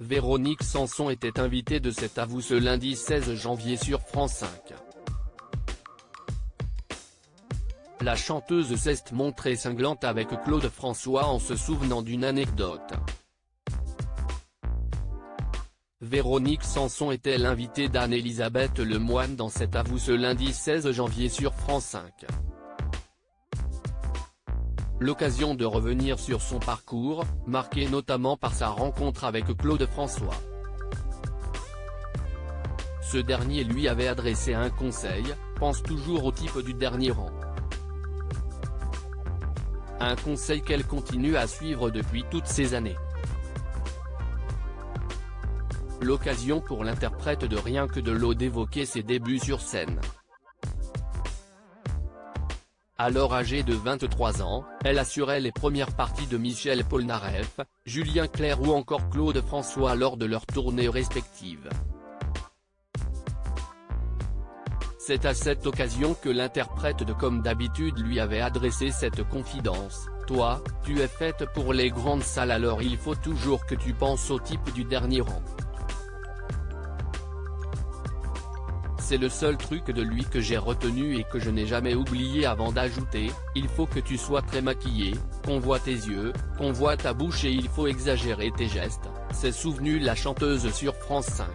Véronique Sanson était invitée de cet avou ce lundi 16 janvier sur France 5. La chanteuse s'est montrée cinglante avec Claude François en se souvenant d'une anecdote. Véronique Sanson était l'invitée d'Anne-Elisabeth Lemoine dans cet avou ce lundi 16 janvier sur France 5. L'occasion de revenir sur son parcours, marqué notamment par sa rencontre avec Claude François. Ce dernier lui avait adressé un conseil: pense toujours au type du dernier rang. Un conseil qu'elle continue à suivre depuis toutes ces années. L'occasion pour l'interprète de Rien que de l'eau d'évoquer ses débuts sur scène. Alors âgée de 23 ans, elle assurait les premières parties de Michel Polnareff, Julien Clerc ou encore Claude François lors de leurs tournées respectives. C'est à cette occasion que l'interprète de Comme d'habitude lui avait adressé cette confidence: toi, tu es faite pour les grandes salles, alors il faut toujours que tu penses au type du dernier rang. C'est le seul truc de lui que j'ai retenu et que je n'ai jamais oublié, avant d'ajouter: il faut que tu sois très maquillée, qu'on voit tes yeux, qu'on voit ta bouche et il faut exagérer tes gestes, s'est souvenue la chanteuse sur France 5.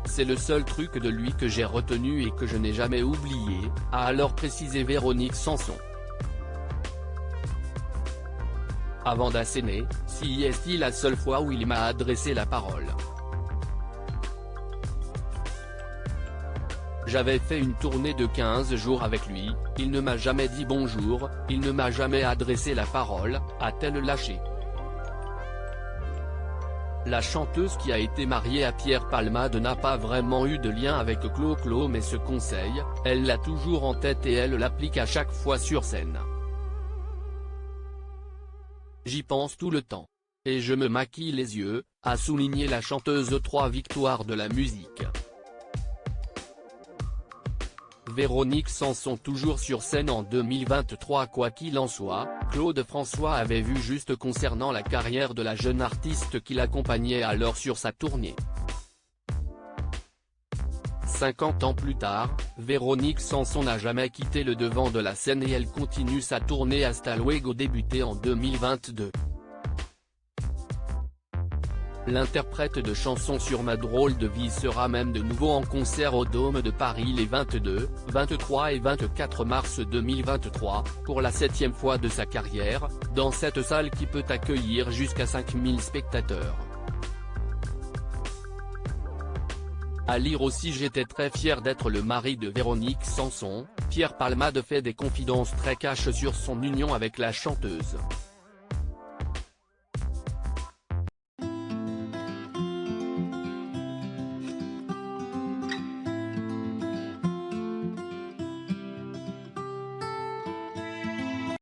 C'est le seul truc de lui que j'ai retenu et que je n'ai jamais oublié, a alors précisé Véronique Sanson. Avant d'asséner: si est-il la seule fois où il m'a adressé la parole. J'avais fait une tournée de 15 jours avec lui, il ne m'a jamais dit bonjour, il ne m'a jamais adressé la parole, a-t-elle lâché. La chanteuse, qui a été mariée à Pierre Palmade, n'a pas vraiment eu de lien avec Clo-Clo, mais ce conseil, elle l'a toujours en tête et elle l'applique à chaque fois sur scène. J'y pense tout le temps. Et je me maquille les yeux, a souligné la chanteuse aux 3 victoires de la musique. Véronique Sanson toujours sur scène en 2023. Quoi qu'il en soit, Claude François avait vu juste concernant la carrière de la jeune artiste qui l'accompagnait alors sur sa tournée. 50 ans plus tard, Véronique Sanson n'a jamais quitté le devant de la scène et elle continue sa tournée Hasta Luego, débutée en 2022. L'interprète de chansons sur Ma drôle de vie sera même de nouveau en concert au Dôme de Paris les 22, 23 et 24 mars 2023, pour la 7e fois de sa carrière, dans cette salle qui peut accueillir jusqu'à 5000 spectateurs. À lire aussi: j'étais très fier d'être le mari de Véronique Sanson. Pierre Palmade fait des confidences très cash sur son union avec la chanteuse.